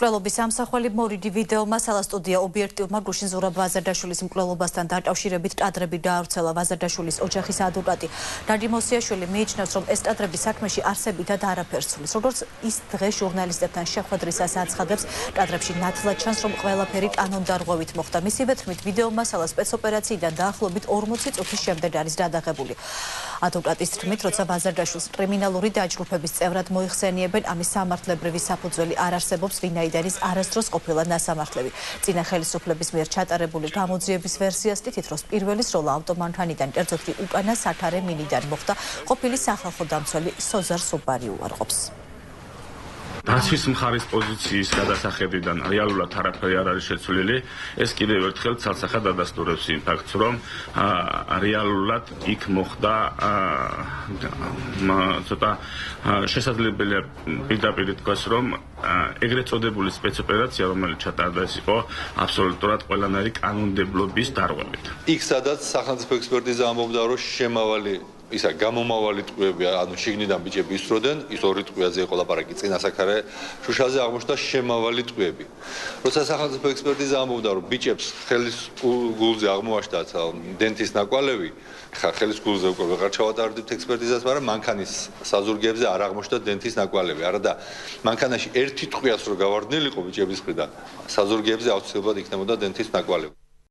მკვლელობის ამსახველი მორიდი ვიდეო მასალა სტუდია ობიექტივმა გუშინ ზურაბ ვაზარდაშვილის მკვლელობასთან დაკავშირებით კადრები დაავრცელა. ვაზარდაშვილის ოჯახის ადვოკატი ნადი მოსიაშვილი მიიჩნევს, რომ ეს კადრები საქმეში არსებითად არაფერს ცვლის. როგორც ის დღეს ჟურნალისტებთან შეხვედრისას აცხადებს, კადრებში ნათლად ჩანს, რომ ყველაფერი კანონდარღვევით მოხდა. მისივე თქმით, ვიდეო მასალა სპეცოპერაციიდან დაახლოებით 40 წუთის შემდეგ არის გადაღებული. ადვოკატის თქმით, როცა ვაზარდაშვილს კრიმინალური დაჯგუფების წევრად მოიხსენიებენ, ამის სამართლებრივი საფუძველი არ არსებობს, ვინაიდან ის არასდროს ყოფილა ნასამართლები. წინა ხელისუფლების მიერ ჩატარებული გამოძიების ვერსიას თითით, რომ პირველი სროლა ავტომანქანიდან, კერძოდ კი უკანა სათავე მინიდან მოხდა, ყოფილი სახალხო დამცველი სოზარ სუბარი უარყოფს. დაცვის მხარის პოზიციის გადასახედიდან რეალურად არაფერი არ არის შეცვლილი. ეს კიდევ ერთხელ ცალსახად ადასტურებს იმ ფაქტს, რომ რეალურად იქ მოხდა ცოტა შესაძლებელია პირდაპირ თქვას, რომ ეგრეთ წოდებული სპეცოპერაცია, რომელიც ჩატარდა, ეს იყო აბსოლუტურად ყველანაირი კანონმდებლობის დარღვევით. იქ სადაც სახელმწიფო ექსპერტიზა ამბობდა, რომ შემავალი ისა გამომავალი ტყვეები, ანუ შიგნიდან ბიჭები ისროდნენ, ის ორი ტყვეაზე იყო ლაპარაკი, წინა საქარე შუშაზე აღმოჩნდა შემავალი ტყვეები. როცა სახელმწიფო ექსპერტიზა ამბობდა, რომ ბიჭებს ხელის გულზე აღმოაჩნდათ დენთის ნაკვალევი, ხა ხელის გულზე უკვე ვეღარ ჩავატარდით ექსპერტიზას, მაგრამ მანქანის საზურგებზე არ აღმოჩნდა დენთის ნაკვალევი. არა და მანქანაში ერთი ტყვიას რო გავარდნილიყო ბიჭების მხრიდან, საზურგებზე აუცილებლად იქნებოდა დენთის ნაკვალევი.